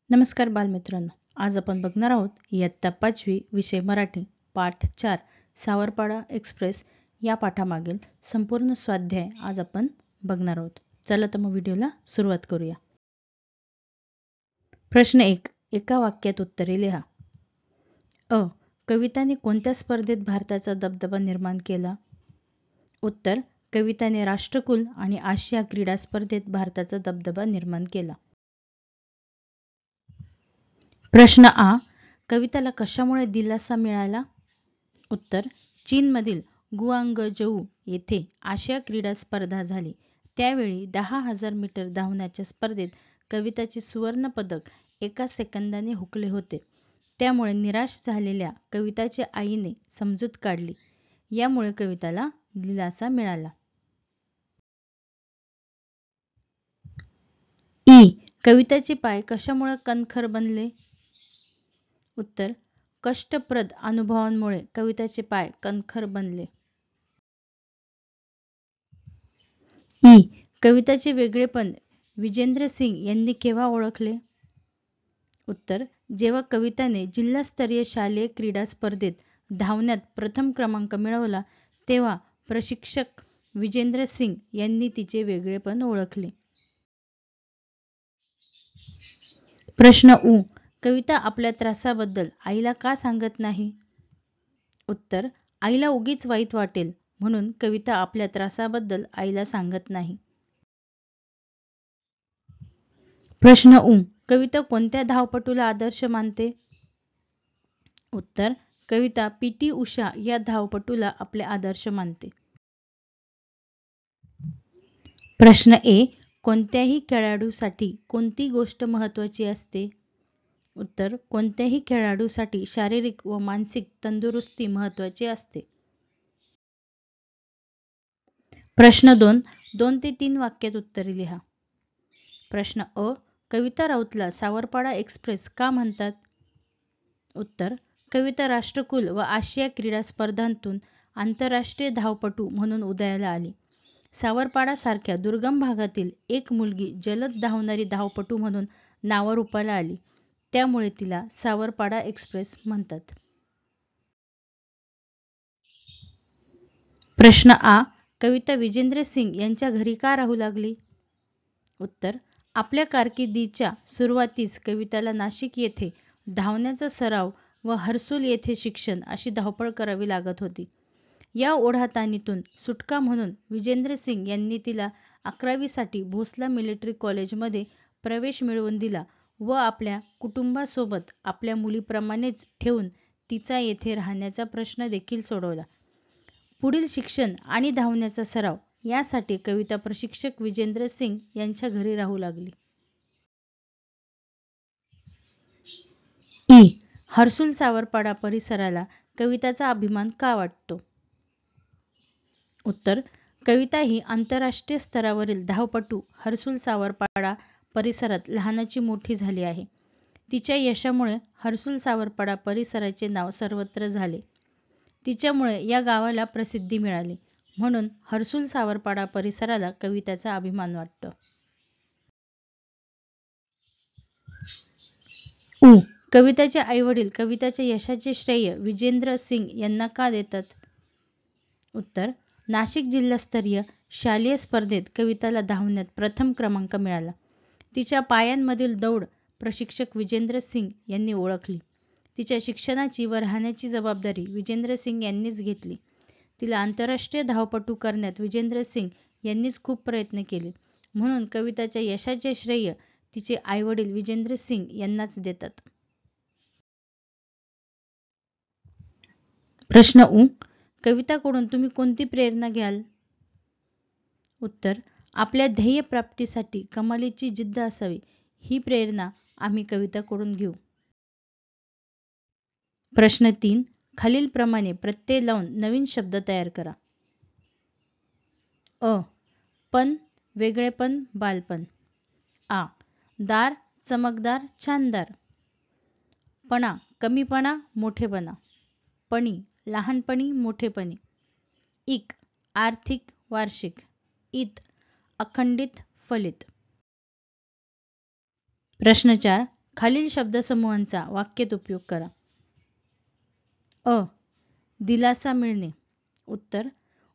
नमस्कार बालमित्रांनो, आज आपण बघणार आहोत इयत्ता 5वी विषय मराठी पाठ 4 सावरपाडा एक्सप्रेस या पाठामागील संपूर्ण स्वाध्याय आज आपण बघणार आहोत. चला तर मग व्हिडिओला सुरुवात करूया. प्रश्न 1. एका वाक्यात उत्तरे लिहा. अ. कविताने कोणत्या स्पर्धेत भारताचा दबदबा निर्माण केला? उत्तर. कविताने राष्ट्रकुल आणि आशिया क्रीडा स्पर्धेत भारताचा दबदबा निर्माण केला. प्रश्न आ. कविताला कशामुळे दिलासा मिळाला? उत्तर. चीनमधील गुआंगझोऊ येथे आशिया क्रीडा स्पर्धा झाली. त्यावेळी 10,000 मीटर धावण्याच्या स्पर्धेत कविताचे सुवर्ण पदक एका सेकंदाने हुकले होते. त्यामुळे निराश झालेल्या कविताच्या आईने समजूत काढली. यामुळे कविताला दिलासा मिळाला. ई. कविताचे पाय कशामुळे कणखर बनले? उत्तर. कष्टप्रद अनुभवांमुळे कविताचे पाय कणखर बनले. ई. कविताचे वेगळेपण विजेंद्र सिंग यांनी केव्हा ओळखले? उत्तर. जेव्हा कविताने जिल्हास्तरीय शालेय क्रीडा स्पर्धेत धावण्यात प्रथम क्रमांक मिळवला तेव्हा प्रशिक्षक विजेंद्र सिंग यांनी तिचे वेगळेपण ओळखले. प्रश्न उ. कविता आपल्या त्रासाबद्दल आईला का सांगत नाही? उत्तर. आईला उगीच वाईट वाटेल म्हणून कविता आपल्या त्रासाबद्दल आईला सांगत नाही. प्रश्न उ. कविता कोणत्या धावपटूला आदर्श मानते? उत्तर. कविता पी.टी. उषा या धावपटूला आपले आदर्श मानते. प्रश्न ए. कोणत्याही खेळाडूसाठी कोणती गोष्ट महत्त्वाची असते? उत्तर. कोणत्याही खेळाडूसाठी शारीरिक व मानसिक तंदुरुस्ती महत्त्वाची असते. प्रश्न 2. 2 ते 3 वाक्यात उत्तरे लिहा. प्रश्न अ. कविता राऊतला सावरपाडा एक्सप्रेस का म्हणतात? उत्तर. कविता राष्ट्रकुल व आशिया क्रीडा स्पर्धांतून आंतरराष्ट्रीय धावपटू म्हणून उदयाला आली. सावरपाडासारख्या दुर्गम भागातील एक मुलगी जलद धावणारी धावपटू म्हणून नावारूपाला आली. त्यामुळे तिला सावरपाडा एक्सप्रेस म्हणतात. प्रश्न आ. कविता विजेंद्र सिंग यांच्या घरी का राहू लागली? उत्तर. आपल्या कारकिर्दीच्या सुरुवातीस कविताला नाशिक येथे धावण्याचा सराव व हर्सुल येथे शिक्षण अशी धावपळ करावी लागत होती. या ओढाताणीतून सुटका म्हणून विजेंद्र सिंग यांनी तिला 11वी साठी भोसला मिलिटरी कॉलेजमध्ये प्रवेश मिळवून दिला व आपल्या कुटुंबासोबत आपल्या मुलीप्रमाणेच ठेवून तिचा येथे राहण्याचा प्रश्न देखील सोडवला. पुढील शिक्षण आणि धावण्याचा सराव यासाठी कविता प्रशिक्षक विजेंद्र सिंग यांच्या घरी राहू लागली. ई. हर्सुल सावरपाडा परिसराला कविताचा अभिमान का वाटतो? उत्तर. कविता ही आंतरराष्ट्रीय स्तरावरील धावपटू हर्सुल सावरपाडा परिसरात लहानाची मोठी झाली आहे. तिच्या यशामुळे हर्सुल सावरपाडा परिसराचे नाव सर्वत्र झाले. तिच्यामुळे या गावाला प्रसिद्धी मिळाली. म्हणून हर्सुल सावरपाडा परिसराला कविताचा अभिमान वाटतो. उ. कविताचे आईवडील कविताच्या यशाचे श्रेय विजेंद्र सिंग यांना का देतात? उत्तर. नाशिक जिल्हास्तरीय शालेय स्पर्धेत कविताला धावण्यात प्रथम क्रमांक मिळाला. तिच्या पायांमधील दौड प्रशिक्षक विजेंद्र सिंग यांनी ओळखली. तिच्या शिक्षणाची व राहण्याची जबाबदारी विजेंद्र सिंग यांनीच घेतली. तिला आंतरराष्ट्रीय धावपटू करण्यात विजेंद्र सिंग यांनीच खूप प्रयत्न केले. म्हणून कविताच्या यशाचे श्रेय तिचे आईवडील विजेंद्र सिंग यांनाच देतात. प्रश्न उ. कविताकडून तुम्ही कोणती प्रेरणा घ्याल? उत्तर. आपल्या ध्येय प्राप्तीसाठी कमालीची जिद्द असावी ही प्रेरणा आम्ही कविताकडून घेऊ. प्रश्न 3. खालीलप्रमाणे प्रत्यय लावून नवीन शब्द तयार करा. अ. पण, वेगळेपण, बालपण. आ. दार, चमकदार, छानदार. पणा, कमीपणा, मोठेपणा. पणी, लहानपणी, मोठेपणी. इक, आर्थिक, वार्षिक. इत, अखंडित, फलित. प्रश्न 4. खालील शब्दसमूहांचा वाक्यात उपयोग करा. अ. दिलासा मिळणे. उत्तर.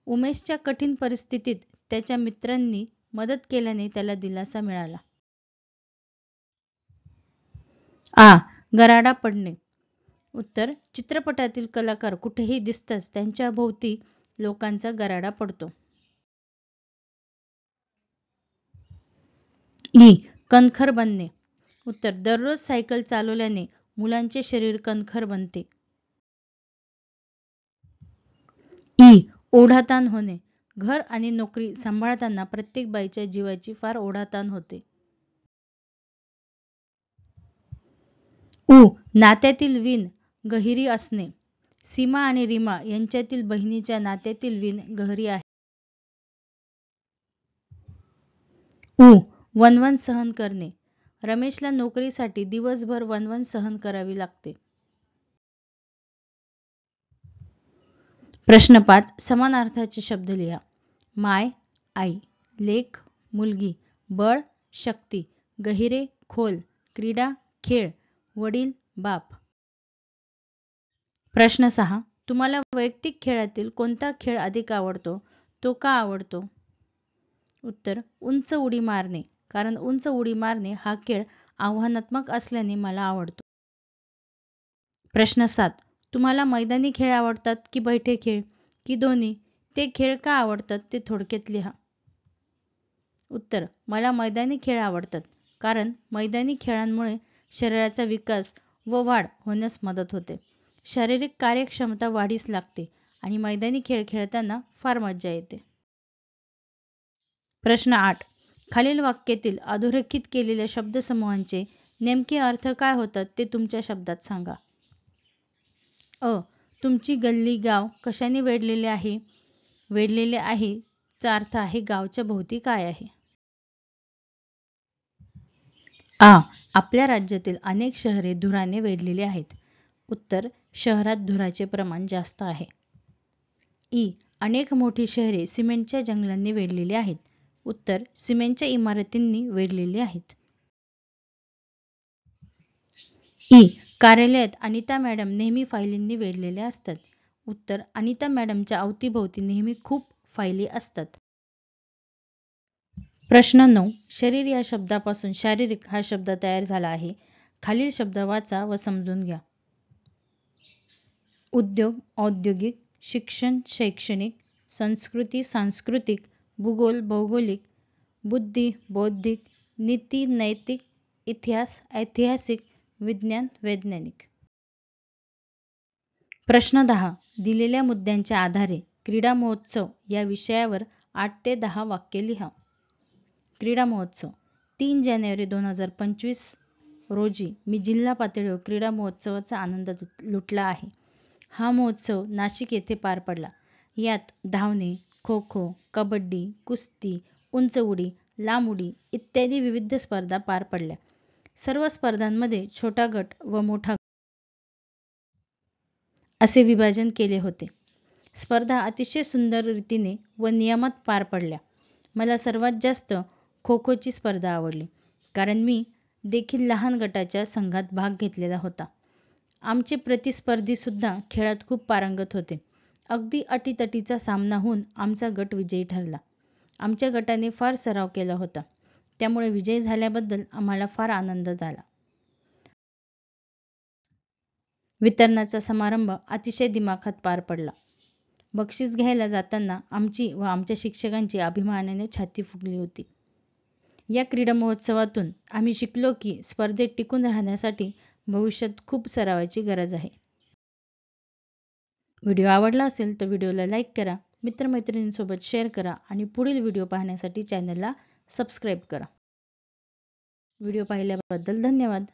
उमेशच्या कठीण परिस्थितीत त्याच्या मित्रांनी मदत केल्याने त्याला दिलासा मिळाला. आ. गराडा पडणे. उत्तर. चित्रपटातील कलाकार कुठेही दिसताच त्यांच्या भोवती लोकांचा गराडा पडतो. ई. कणखर बनणे. उत्तर. दररोज सायकल चालवल्याने मुलांचे शरीर कणखर बनते. ई. ओढाताण होणे. घर आणि नोकरी सांभाळताना प्रत्येक बाईच्या जीवाची फार ओढाताण होते. उ. नात्यातील वीण गहिरी असणे. सीमा आणि रीमा यांच्यातील बहिणीच्या नात्यातील वीण गहिरी आहे. उ. वणवण सहन करणे. रमेशला नोकरीसाठी दिवसभर वणवण सहन करावी लागते. प्रश्न 5. समानार्थाचे शब्द लिहा. माय आई, लेक मुलगी, बळ शक्ती, गहिरे खोल, क्रीडा खेळ, वडील बाप. प्रश्न 6. तुम्हाला वैयक्तिक खेळातील कोणता खेळ अधिक आवडतो? तो का आवडतो? उत्तर. उंच उडी मारणे. कारण उंच उडी मारणे हा खेळ आव्हानात्मक असल्याने मला आवडतो. प्रश्न 7. तुम्हाला मैदानी खेळ आवडतात की बैठे खेळ की दोन्ही? ते खेळ का आवडतात ते थोडक्यात लिहा. उत्तर. मला मैदानी खेळ आवडतात कारण मैदानी खेळांमुळे शरीराचा विकास व वाढ होण्यास मदत होते. शारीरिक कार्यक्षमता वाढीस लागते आणि मैदानी खेळ खेळताना फार मजा येते. प्रश्न 8. खालील वाक्यातील अधोरेखित केलेल्या शब्दसमूहांचे नेमके अर्थ काय होतात ते तुमच्या शब्दात सांगा. अ. तुमची गल्ली गाव कशाने वेढलेले आहे? वेढलेले आहे चा अर्थ आहे गावच्या भोवती काय आहे? आ. आपल्या राज्यातील अनेक शहरे धुराने वेढलेली आहेत. उत्तर. शहरात धुराचे प्रमाण जास्त आहे. ई. अनेक मोठी शहरे सिमेंटच्या जंगलांनी वेढलेली आहेत. उत्तर. सिमेंटच्या इमारतींनी वेढलेली आहेत. ई. कार्यालयात अनिता मॅडम नेहमी फायलींनी वेढलेल्या असतात. उत्तर. अनिता मॅडमच्या अवतीभोवती नेहमी खूप फायली असतात. प्रश्न 9. शरीर या शब्दापासून शारीरिक हा शब्द तयार झाला आहे. खालील शब्द वाचा व समजून घ्या. उद्योग औद्योगिक, शिक्षण शैक्षणिक, संस्कृती सांस्कृतिक, भूगोल भौगोलिक, बुद्धी बौद्धिक, नीती नैतिक, इतिहास ऐतिहासिक, विज्ञान वैज्ञानिक. प्रश्न 10. दिलेल्या मुद्द्यांच्या आधारे क्रीडा महोत्सव या विषयावर 8 ते 10 वाक्ये लिहा. क्रीडा महोत्सव. 3 जानेवारी 2025 रोजी मी जिल्हा पातळीवर क्रीडा महोत्सवाचा आनंद लुटला आहे. हा महोत्सव नाशिक येथे पार पडला. यात धावणे, खो खो, कबड्डी, कुस्ती, उंच उडी, लांब उडी इत्यादी विविध स्पर्धा पार पडल्या. सर्व स्पर्धांमध्ये छोटा गट व मोठा असे विभाजन केले होते. स्पर्धा अतिशय सुंदर रीतीने व नियमात पार पडल्या. मला सर्वात जास्त खो खोची स्पर्धा आवडली कारण मी देखील लहान गटाच्या संघात भाग घेतलेला होता. आमचे प्रतिस्पर्धी सुद्धा खेळात खूप पारंगत होते. अगदी अटीतटीचा सामना होऊन आमचा गट विजयी ठरला. आमच्या गटाने फार सराव केला होता. त्यामुळे विजयी झाल्याबद्दल आम्हाला फार आनंद झाला. वितरणाचा समारंभ अतिशय दिमाखात पार पडला. बक्षीस घ्यायला जाताना आमची व आमच्या शिक्षकांची अभिमानाने छाती फुगली होती. या क्रीडा महोत्सवातून आम्ही शिकलो की स्पर्धेत टिकून राहण्यासाठी भविष्यात खूप सरावाची गरज आहे. व्हिडिओ आवडला असेल तर व्हिडिओला लाईक करा, मित्रमैत्रिणींसोबत शेअर करा आणि पुढील व्हिडिओ पाहण्यासाठी चॅनलला सबस्क्राईब करा. व्हिडिओ पाहिल्याबद्दल धन्यवाद.